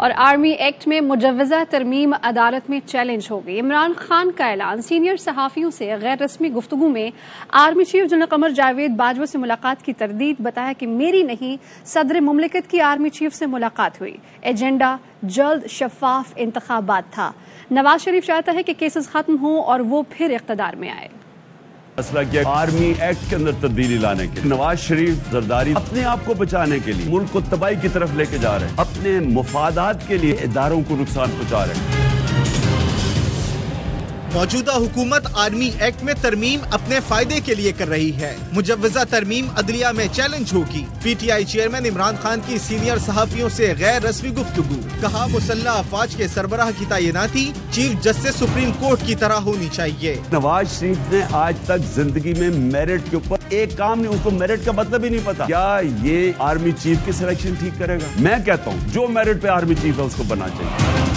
اور army act میں مجوزہ ترمیم عدالت میں چیلنج ہو گئی۔ عمران خان کا اعلان سینئر صحافیوں سے غیر رسمی گفتگو میں army chief general Qamar Javed Bajwa سے ملاقات کی تردید، بتایا کہ میری نہیں صدر مملکت کی آرمی چیف سے ملاقات ہوئی، ایجنڈا جلد شفاف انتخابات تھا۔ نواز شریف چاہتا ہے کہ کیسز ختم ہوں اور وہ پھر اقتدار میں آئے۔ فیصلہ کیا آرمی ایکٹ کے اندر تبدیلی لانے کے نواز شریف زرداری اپنے آپ کو بچانے کے لیے ملک کو تباہی کی طرف لے کے جا رہے ہیں، اپنے مفادات کے لیے اداروں کو نقصان پہنچا رہے ہیں۔ موجودہ حکومت آرمی ایکٹ میں ترمیم اپنے فائدے کے لیے کر رہی ہے، مجوزہ ترمیم عدلیہ میں چیلنج ہوگی۔ P T I chairman Imran Khan کی سینئر صحافیوں سے غیر رسمی گفتگو، کہا مسلح افواج کے سربراہ کی تعیناتی چیف جسٹس سپریم کورٹ کی طرح ہونی چاہیے۔ نواز شریف نے آج تک زندگی میں میرٹ کے اوپر ایک کام نہیں، اس کو میرٹ کا مطلب ہی نہیں پتا۔ کیا یہ آرمی چیف کی سلیکشن ٹھیک کرے گا؟ میں کہتا ہوں جو میرٹ پہ آرمی چیف ہے اس کو بننا چاہیے۔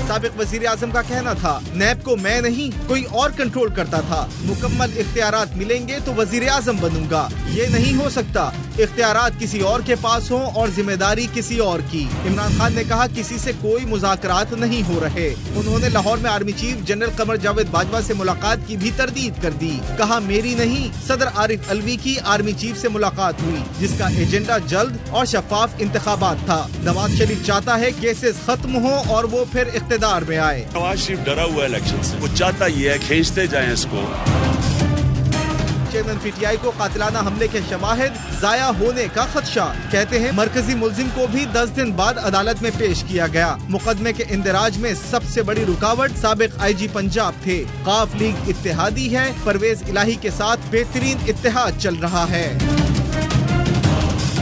سابق وزیر اعظم کا کہنا تھا نیب کو میں نہیں کوئی اور کنٹرول کرتا تھا، مکمل اختیارات ملیں گے تو وزیر اعظم بنوں گا، یہ نہیں ہو سکتا، اختیارات کسی اور کے پاس ہوں اور ذمہ داری کسی اور کی۔ عمران خان نے کہا کسی سے کوئی مذاکرات نہیں ہو رہے۔ انہوں نے لاہور میں army chief general Qamar Javed Bajwa سے ملاقات کی بھی تردید کر دی، کہا میری نہیں صدر عارف علوی کی آرمی چیف سے ملاقات ہوئی جس کا ایجنڈا جلد اور شفاف انتخابات تھا۔ نواز شریف چاہتا ہے کیسز ختم ہوں اور وہ پھر اقتدار میں آئے۔ نواز شریف ڈرا ہوا ہے الیکشن سے، وہ چاہتا یہ ہے کھینچتے جائیں اس کو۔ چیئرمین پی ٹی آئی کو قاتلانہ حملے کے شواہد ضائع ہونے کا خدشہ، کہتے ہیں مرکزی ملزم کو بھی 10 دن بعد عدالت میں پیش کیا گیا۔ مقدمے کے اندراج میں سب سے بڑی رکاوٹ سابق آئی جی پنجاب تھے۔ قاف لیگ اتحادی ہے، پرویز الہی کے ساتھ بہترین اتحاد چل رہا ہے۔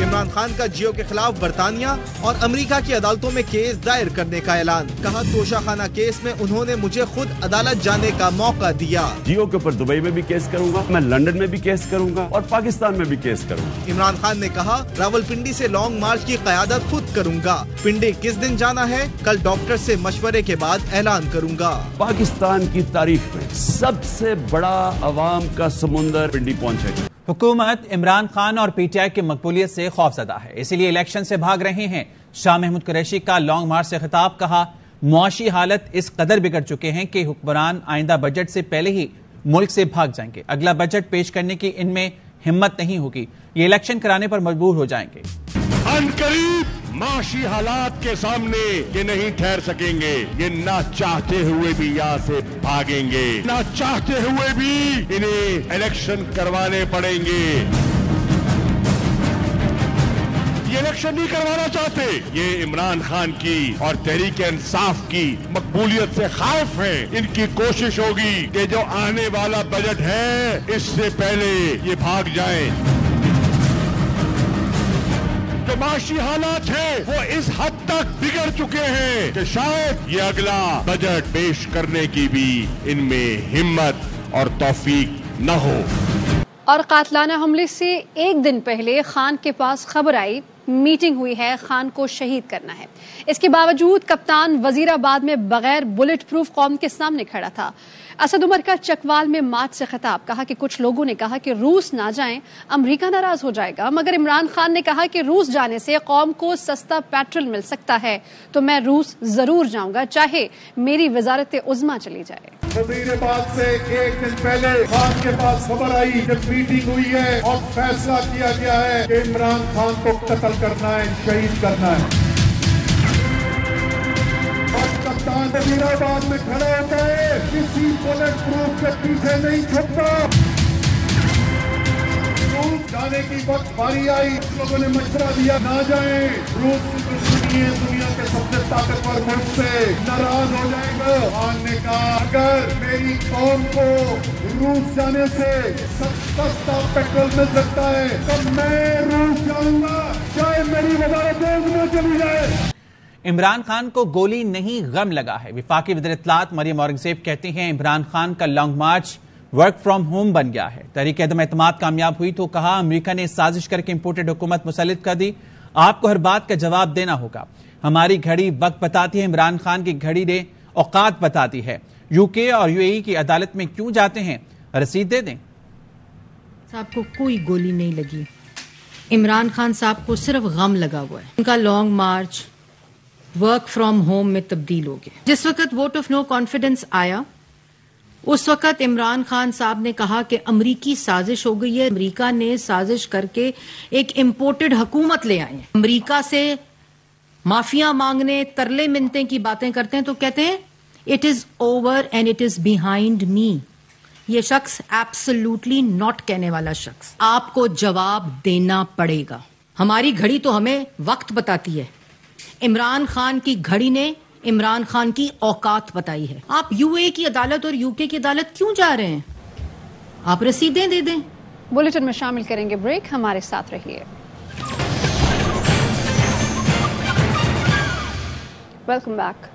عمران خان کا جیو کے خلاف برطانیہ اور امریکہ کی عدالتوں میں کیس دائر کرنے کا اعلان، کہا توشہ خانہ کیس میں انہوں نے مجھے خود عدالت جانے کا موقع دیا۔ جیو کے اوپر دبئی میں بھی کیس کروں گا، میں لندن میں بھی کیس کروں گا اور پاکستان میں بھی کیس کروں گا۔ عمران خان نے کہا راولپنڈی سے لانگ مارچ کی قیادت خود کروں گا، پنڈی کس دن جانا ہے کل ڈاکٹر سے مشورے کے بعد اعلان کروں گا۔ پاکستان کی تاریخ میں سب سے بڑا عوام کا سمندر پنڈی پہنچے گا۔ حکومت عمران خان اور پی ٹی آئی کی مقبولیت سے خوفزدہ ہے، اسی لیے الیکشن سے بھاگ رہے ہیں۔ شاہ محمود قریشی کا لانگ مارچ سے خطاب، کہا معاشی حالت اس قدر بگڑ چکے ہیں کہ حکمران آئندہ بجٹ سے پہلے ہی ملک سے بھاگ جائیں گے، اگلا بجٹ پیش کرنے کی ان میں ہمت نہیں ہوگی، یہ الیکشن کرانے پر مجبور ہو جائیں گے۔ عنقریب معاشی حالات کے سامنے یہ نہیں ٹھہر سکیں گے، یہ نہ چاہتے ہوئے بھی یہاں سے بھاگیں گے، نہ چاہتے ہوئے بھی انہیں الیکشن کروانے پڑیں گے۔ یہ الیکشن نہیں کروانا چاہتے، یہ عمران خان کی اور تحریک انصاف کی مقبولیت سے خائف ہیں۔ ان کی کوشش ہوگی کہ جو آنے والا بجٹ ہے اس سے پہلے یہ بھاگ جائیں۔ جو معاشی حالات ہیں وہ اس حد تک بگڑ چکے ہیں کہ شاید یہ اگلا بجٹ پیش کرنے کی بھی ان میں ہمت اور توفیق نہ ہو۔ اور قاتلانہ حملے سے ایک دن پہلے خان کے پاس خبر آئی میٹنگ ہوئی ہے، خان کو شہید کرنا ہے۔ اس کے باوجود کپتان وزیر آباد میں بغیر بلٹ پروف قوم کے سامنے کھڑا تھا۔ اسد عمر کا چکوال میں مارچ سے خطاب، کہا کہ کچھ لوگوں نے کہا کہ روس نہ جائیں امریکہ ناراض ہو جائے گا، مگر عمران خان نے کہا کہ روس جانے سے قوم کو سستا پیٹرول مل سکتا ہے تو میں روس ضرور جاؤں گا، چاہے میری وزارت عظمیٰ چلی جائے۔ وزیر آباد سے ایک دن پہلے خان کے پاس خبر آئی کہ میٹنگ ہوئی ہے اور فیصلہ کیا گیا ہے کہ عمران خان کو قتل کرنا ہے، شہید کرنا ہے۔ اور کپتان وزیر آباد میں کھڑا ہوتا ہے، کسی بلٹ پروف کے پیچھے نہیں چھپتا۔ روس جانے کی وقت باری آئی، لوگوں نے مشورہ دیا نہ جائیں، روس کی دشمنی ہے دنیا کے سب سے طاقتور ملک سے، ناراض ہو جائے گا۔ خان نے کہا اگر میری قوم کو روس جانے سے سستا پیٹرول مل سکتا ہے تو میں روس جاؤں گا، چاہے میری وزارت عظمیٰ چلی جائے۔ عمران خان کو گولی نہیں غم لگا ہے، وفاقی وزیر اطلاعات مریم اورنگزیب کہتی ہیں عمران خان کا long march work from home بن گیا ہے۔ تحریک عدم اعتماد کامیاب ہوئی تو کہا امریکہ نے سازش کر کے امپورٹڈ حکومت مسلط کر دی، آپ کو ہر بات کا جواب دینا ہوگا، ہماری گھڑی وقت بتاتی ہے، عمران خان کی گھڑی نے اوقات بتاتی ہے، یو کے اور یو اے ای کی عدالت میں کیوں جاتے ہیں، رسید دے دیں۔ صاحب کو کوئی گولی نہیں لگی، عمران خان صاحب کو صرف غم لگا ہوا ہے، ان کا long march work from home میں تبدیل ہو گئے. جس وقت ووٹ آف نو کانفیڈنس آیا اس وقت عمران خان صاحب نے کہا کہ امریکی سازش ہو گئی ہے. امریکہ نے سازش کر کے ایک امپورٹڈ حکومت لے آئے ہیں. امریکہ سے معافیاں مانگنے ترلے منتیں کی باتیں کرتے ہیں تو کہتے ہیں it is over and it is behind me. یہ شخص ایبسولوٹلی ناٹ کہنے والا شخص. آپ کو جواب دینا پڑے گا. ہماری گھڑی تو ہمیں وقت بتاتی ہے. عمران خان کی گھڑی نے عمران خان کی اوقات بتائی ہے. آپ یو اے کی عدالت اور یو کے کی عدالت کیوں جا رہے ہیں؟ آپ رسیدیں دے دیں. بلیٹن میں شامل کریں گے بریک، ہمارے ساتھ رہیے. Welcome back.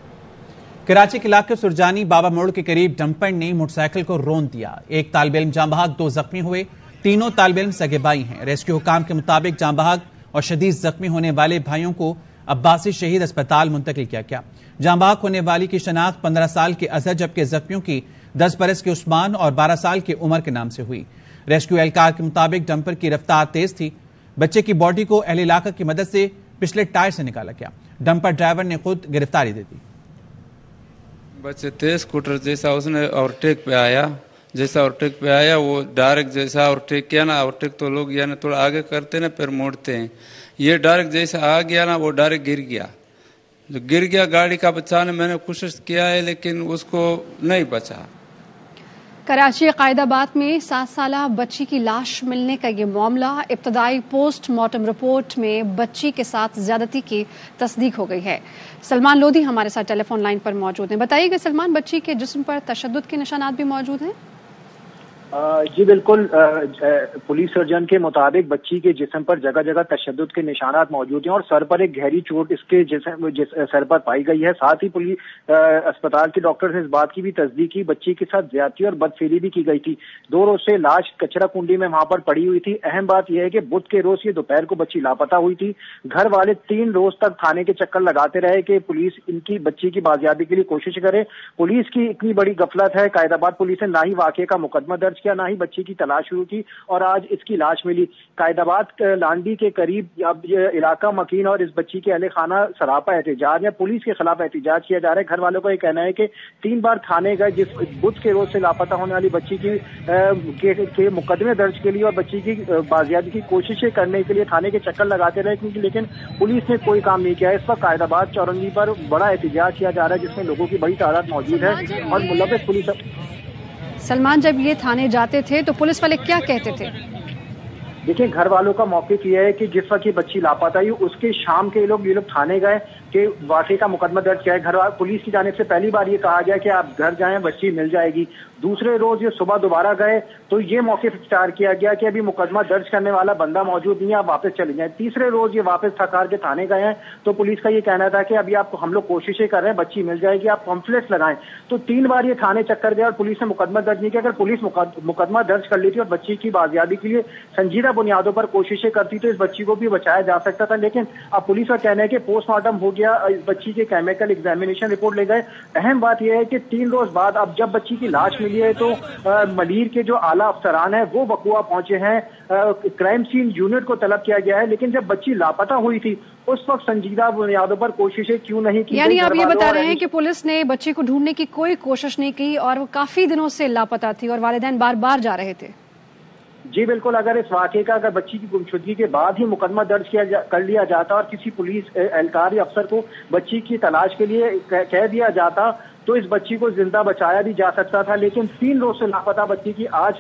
کراچی کے علاقے سرجانی بابا موڑ کے قریب ڈمپر نے موٹر سائیکل کو رون دیا. ایک طالب علم جاں بحق، 2 زخمی ہوئے. تینوں طالب علم سگے بھائی ہیں. ریسکیو حکام کے مطابق جاں بحق اور شدید زخمی ہونے والے بھائیوں کو عباسی شہید اسپتال منتقل کیا گیا. جاں بحق ہونے والی کی شناخت 15 سال کے اظہر جبکہ زخمیوں کی 10 برس کے عثمان اور 12 سال کے عمر کے نام سے ہوئی. ریسکیو اہلکار کے مطابق ڈمپر کی رفتار تیز تھی. بچے کی باڈی کو اہل علاقہ کی مدد سے پچھلے ٹائر سے نکالا گیا. ڈمپر ڈرائیور نے خود گرفتاری دے دی. بچے تیز اسکوٹر جیسا اس نے اوورٹیک پہ آیا وہ ڈائریکٹ جیسا اوورٹیک کیا نا. اوورٹیک تو لوگ یعنی تھوڑا آگے کرتے نا پھر موڑتے ہیں. یہ ڈائریکٹ جیسا آ گیا نا وہ ڈائریکٹ گر گیا. جو گر گیا گاڑی کا بچانے میں نے کوشش کیا ہے لیکن اس کو نہیں بچا. کراچی قائد آباد میں 7 سالہ بچی کی لاش ملنے کا یہ معاملہ. ابتدائی پوسٹ مارٹم رپورٹ میں بچی کے ساتھ زیادتی کی تصدیق ہو گئی ہے. سلمان لودھی ہمارے ساتھ ٹیلی فون لائن پر موجود ہیں. بتائیے کہ سلمان، بچی کے جسم پر تشدد کے نشانات بھی موجود ہیں؟ جی بالکل. پولیس سرجن کے مطابق بچی کے جسم پر جگہ جگہ تشدد کے نشانات موجود ہیں اور سر پر ایک گہری چوٹ اس کے سر پر پائی گئی ہے. ساتھ ہی پولیس اسپتال کے ڈاکٹر نے اس بات کی بھی تصدیق کی بچی کے ساتھ زیادتی اور بدفعلی بھی کی گئی تھی. 2 روز سے لاش کچرا کنڈی میں وہاں پر پڑی ہوئی تھی. اہم بات یہ ہے کہ بدھ کے روز یہ دوپہر کو بچی لاپتہ ہوئی تھی. گھر والے 3 روز تک تھانے کے چکر لگاتے رہے کہ پولیس ان کی بچی کی بازیابی کے لیے کوشش کرے. پولیس کی اتنی بڑی غفلت ہے. قائد آباد پولیس نے نہ ہی واقعے کا مقدمہ درج کیا، نہ ہی بچی کی تلاش شروع کی اور آج اس کی لاش ملی. قائد آباد لانڈی کے قریب اب یہ علاقہ مکین اور اس بچی کے اہل خانہ سراپا احتجاج ہے. پولیس کے خلاف احتجاج کیا جا رہا ہے. گھر والوں کا یہ کہنا ہے کہ 3 بار تھانے گئے جس بدھ کے روز سے لاپتہ ہونے والی بچی کے مقدمے درج کے لیے اور بچی کی بازیابی کی کوششیں کرنے کے لیے تھانے کے چکر لگاتے رہے لیکن پولیس نے کوئی کام نہیں کیا. اس وقت قائد آباد چورنگی پر بڑا احتجاج کیا جا رہا ہے جس میں لوگوں کی بڑی تعداد موجود ہے اور ملوث پولیس. سلمان، جب یہ تھانے جاتے تھے تو پولیس والے کیا کہتے تھے؟ دیکھیں، گھر والوں کا موقف یہ ہے کہ جس وقت یہ بچی لاپتہ ہوئی اس کے شام کے یہ لوگ تھانے گئے کہ واقعے کا مقدمہ درج کیا ہے. پولیس کی جانب سے پہلی بار یہ کہا گیا کہ آپ گھر جائیں، بچی مل جائے گی. دوسرے روز یہ صبح دوبارہ گئے تو یہ موقف اختیار کیا گیا کہ ابھی مقدمہ درج کرنے والا بندہ موجود نہیں ہے، آپ واپس چلے جائیں. تیسرے روز یہ واپس تھکار کے تھانے گئے ہیں تو پولیس کا یہ کہنا تھا کہ ابھی ہم لوگ کوششیں کر رہے ہیں، بچی مل جائے گی، آپ پمفلیٹس لگائیں. تو 3 بار یہ تھانے چکر گیا اور پولیس نے مقدمہ درج نہیں کیا. اگر پولیس مقدمہ درج کر لیتی اور بچی کی بازیابی کے لیے سنجیدہ بنیادوں پر کوششیں کرتی تو اس بچی کو بھی بچایا جا سکتا تھا. لیکن اب پولیس کا کہنا ہے کہ پوسٹ مارٹم ہو گیا، اس بچی کے کیمیکل ایگزامینیشن رپورٹ لے گئے. اہم بات یہ ہے کہ 3 روز بعد اب جب بچی کی لاش ملی ہے تو ملیر کے جو اعلیٰ افسران ہیں وہ وقوع پہنچے ہیں. کرائم سین یونٹ کو طلب کیا گیا ہے لیکن جب بچی لاپتہ ہوئی تھی اس وقت سنجیدہ بنیادوں پر کوششیں کیوں نہیں کی؟ یعنی آپ یہ بتا رہے ہیں کہ پولیس نے بچی کو ڈھونڈنے کی کوئی کوشش نہیں کی اور وہ کافی دنوں سے لاپتہ تھی اور والدین بار بار جا رہے تھے؟ جی بالکل. اگر اس واقعے کا اگر بچی کی گمشدگی کے بعد ہی مقدمہ درج کر لیا جاتا اور کسی پولیس اہلکار یا افسر کو بچی کی تلاش کے لیے کہہ دیا جاتا تو اس بچی کو زندہ بچایا بھی جا سکتا تھا. لیکن 3 روز سے لاپتہ بچی کی آج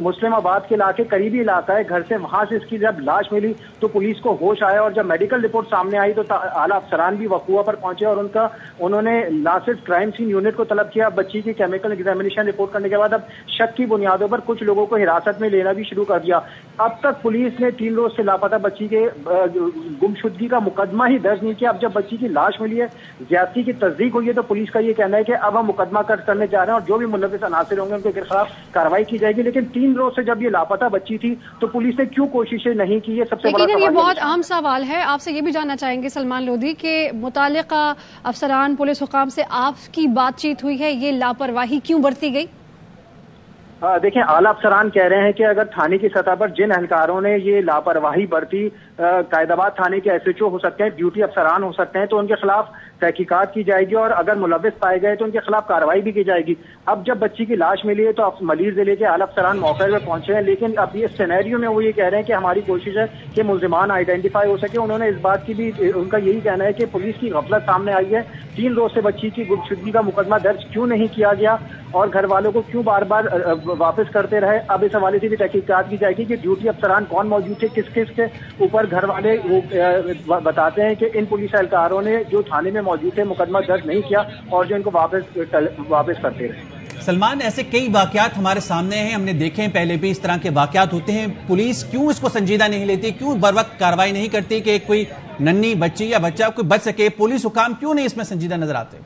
مسلم آباد کے علاقے قریبی علاقہ ہے گھر سے، وہاں سے اس کی جب لاش ملی تو پولیس کو ہوش آیا اور جب میڈیکل رپورٹ سامنے آئی تو اعلیٰ افسران بھی وقوع پر پہنچے اور انہوں نے ناصر کرائم سین یونٹ کو طلب کیا. بچی کی کیمیکل ایگزامینیشن رپورٹ کرنے کے بعد اب شک کی بنیادوں پر کچھ لوگوں کو حراست میں لینا بھی شروع کر دیا. اب تک پولیس نے 3 روز سے لاپتہ بچی کے گمشدگی کا مقدمہ ہی درج نہیں کیا. اب جب بچی کی لاش ملی ہے، زیادتی کی تصدیق ہوئی ہے تو پولیس کا یہ کہنا ہے کہ اب ہم مقدمہ کرنے جا رہے ہیں اور جو بھی ملوث عناصر ہوں گے ان کے خلاف کارروائی کی جائے گی. لیکن 3 روز سے جب یہ لاپتہ بچی تھی تو پولیس نے کیوں کوششیں نہیں کی؟ یہ سب سے بڑا سوال. یہ بہت اہم سوال ہے. آپ سے یہ بھی جاننا چاہیں گے سلمان لودھی کہ متعلقہ افسران پولیس حکام سے آپ کی بات چیت ہوئی ہے، یہ لاپرواہی کیوں برتی گئی؟ دیکھیں اعلیٰ افسران کہہ رہے ہیں کہ اگر تھانے کی سطح پر جن اہلکاروں نے یہ لاپرواہی برتی، قائد آباد تھانے کے SHO ہو سکتے ہیں، ڈیوٹی افسران ہو سکتے ہیں، تو ان کے خلاف تحقیقات کی جائے گی اور اگر ملوث پائے گئے تو ان کے خلاف کارروائی بھی کی جائے گی۔ اب جب بچی کی لاش ملی ہے تو ملیر ضلع کے اعلیٰ افسران موقع پہ پہنچے ہیں، لیکن اب اس سینیریو میں وہ یہ کہہ رہے ہیں کہ ہماری کوشش ہے کہ ملزمان آئیڈینٹیفائی ہو سکے۔ انہوں نے اس بات کی بھی، ان کا یہی کہنا ہے کہ پولیس کی غفلت سامنے آئی ہے، 3 روز سے بچی کی گمشدگی کا مقدمہ درج کیوں نہیں کیا گیا اور گھر والوں کو کیوں بار بار واپس کرتے رہے۔ اب اس حوالے سے بھی تحقیقات کی جائے گی کہ ڈیوٹی افسران کون موجود تھے، کس کس کے اوپر گھر والے بتاتے ہیں کہ ان پولیس اہلکاروں نے جو تھانے میں موجود تھے مقدمہ درج نہیں کیا اور جو ان کو واپس کرتے رہے۔ سلمان، ایسے کئی واقعات ہمارے سامنے ہیں، ہم نے دیکھے ہیں، پہلے بھی اس طرح کے واقعات ہوتے ہیں، پولیس کیوں اس کو سنجیدہ نہیں لیتی، کیوں بر وقت کارروائی نہیں کرتی کہ کوئی ننھی بچی یا بچہ کوئی بچ سکے؟ پولیس حکام کیوں نہیں اس میں سنجیدہ نظر آتے؟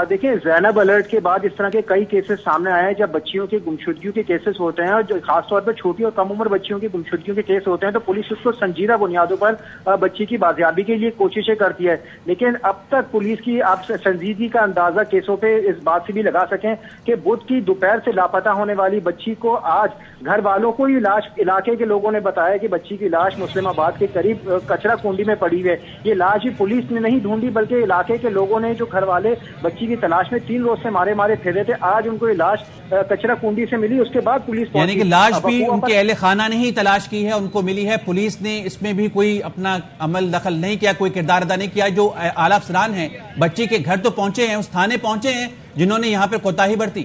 دیکھیں زینب الرٹ کے بعد اس طرح کے کئی کیسز سامنے آئے ہیں جب بچیوں کی گمشدگیوں کے کیسز ہوتے ہیں، اور جو خاص طور پر چھوٹی اور کم عمر بچیوں کی گمشدگیوں کے کیس ہوتے ہیں تو پولیس اس کو سنجیدہ بنیادوں پر بچی کی بازیابی کے لیے کوششیں کرتی ہے، لیکن اب تک پولیس کی آپ سنجیدگی کا اندازہ کیسوں پہ اس بات سے بھی لگا سکیں کہ بدھ کی دوپہر سے لاپتہ ہونے والی بچی کو آج گھر والوں کو یہ لاش علاقے کے لوگوں نے بتایا کہ بچی کی لاش مسلم آباد کے قریب کچرا کنڈی میں پڑی ہوئی ہے۔ یہ لاش ہی پولیس نے نہیں ڈھونڈی بلکہ علاقے کے لوگوں نے، جو گھر والے بچی کی تلاش میں 3 روز سے مارے پھرے تھے، آج ان کو یہ لاش کچرا کنڈی سے ملی، اس کے بعد پولیس یعنی کہ لاش بھی ان کے اہل خانہ نے ہی تلاش کی ہے، ان کو ملی ہے، پولیس نے اس میں بھی کوئی اپنا عمل دخل نہیں کیا، کوئی کردار ادا نہیں کیا۔ جو اعلیٰ افسران ہیں بچی کے گھر تو پہنچے ہیں، اس تھانے پہنچے ہیں جنہوں نے یہاں پہ کوتاہی برتی؟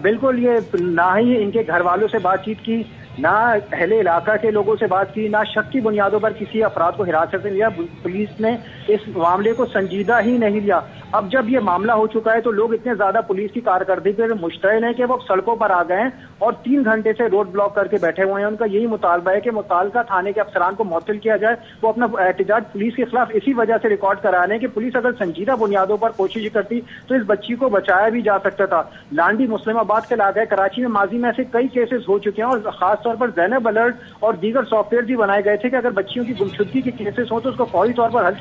بالکل، یہ نہ ہی ان کے گھر والوں سے بات چیت کی، نہ اہل علاقہ کے لوگوں سے بات کی، نہ شک کی بنیادوں پر کسی افراد کو حراست میں لیا۔ پولیس نے اس معاملے کو سنجیدہ ہی نہیں لیا۔ اب جب یہ معاملہ ہو چکا ہے تو لوگ اتنے زیادہ پولیس کی کارکردگی پر مشتعل ہیں کہ وہ سڑکوں پر آ گئے ہیں اور 3 گھنٹے سے روڈ بلاک کر کے بیٹھے ہوئے ہیں۔ ان کا یہی مطالبہ ہے کہ متعلقہ تھانے کے افسران کو معطل کیا جائے۔ وہ اپنا احتجاج پولیس کے خلاف اسی وجہ سے ریکارڈ کرا رہے ہیں کہ پولیس اگر سنجیدہ بنیادوں پر کوشش کرتی تو اس بچی کو بچایا بھی جا سکتا تھا۔ لانڈی مسلم آباد کے علاقہ کراچی میں ماضی میں ایسے کئی کیسز ہو چکے ہیں اور خاص طور پر زینب الرٹ اور دیگر سافٹ ویئر بھی بنائے گئے تھے کہ اگر بچیوں کی گمشدگی کے کیسز ہوں تو اس کو فوری طور پر حل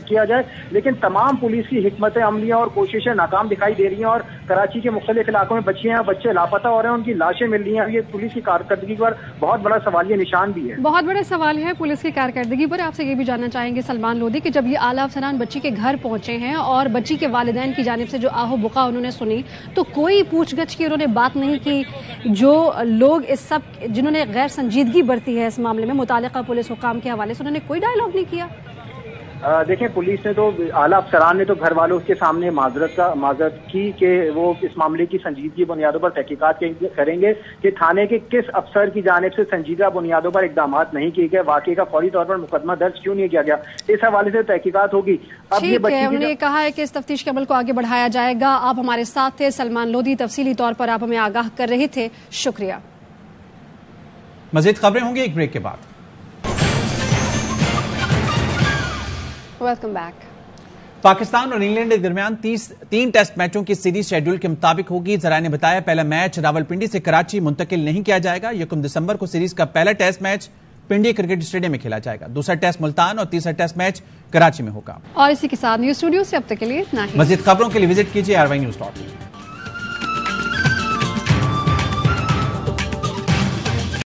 کیا جائے، لیکن تمام پولیس کی حکمت عملیاں اور کوششیں ناکام دکھائی دے رہی ہیں اور کراچی کے مختلف علاقوں میں بچیاں بچے لاپتہ ہو رہے ہیں، ان کی لاشیں مل رہی ہیں۔ یہ پولیس کی کارکردگی پر بہت بڑا سوالیہ نشان بھی ہے۔ بہت بڑا سوال ہے پولیس کی کارکردگی پر۔ آپ سے یہ بھی جاننا چاہیں گے سلمان لودھی کہ جب یہ اعلیٰ افسران بچی کے گھر پہنچے ہیں اور بچی کے والدین کی جانب سے جو آہو بکا انہوں نے سنی تو کوئی پوچھ گچھ کی انہوں نے بات نہیں کی؟ جو لوگ اس سب جنہوں نے غیر سنجیدگی برتی ہے اس معاملے میں متعلقہ پولیس حکام کے حوالے سے، انہوں نے کوئی ڈائیلاگ نہیں کیا؟ دیکھیں پولیس نے تو، اعلیٰ افسران نے تو گھر والوں کے سامنے معذرت کی کہ وہ اس معاملے کی سنجیدگی بنیادوں پر تحقیقات کریں گے کہ تھانے کے کس افسر کی جانب سے سنجیدہ بنیادوں پر اقدامات نہیں کیے گئے، واقعے کا فوری طور پر مقدمہ درج کیوں نہیں کیا گیا، اس حوالے سے تحقیقات ہوگی۔ اب یہ انہوں نے کہا ہے کہ اس تفتیش کے عمل کو آگے بڑھایا جائے گا۔ آپ ہمارے ساتھ تھے سلمان لودھی، تفصیلی طور پر آپ ہمیں آگاہ کر رہے تھے، شکریہ۔ مزید خبریں ہوں گی ایک بریک کے بعد۔ Welcome back. پاکستان اور انگلینڈ کے درمیان 3 ٹیسٹ میچوں کی سیریز شیڈول کے مطابق ہوگی۔ ذرائع نے بتایا پہلا میچ راولپنڈی سے کراچی منتقل نہیں کیا جائے گا۔ 1 دسمبر کو سیریز کا پہلا test match Pindi cricket stadium میں کھیلا جائے گا، دوسرا ٹیسٹ ملتان اور تیسرا ٹیسٹ میچ کراچی میں ہوگا۔ اور اسی کے ساتھ نیوز اسٹوڈیو سے اب تک کے لیے اتنا ہی۔ مزید خبروں کے لیے وزٹ کیجیے RY News.com۔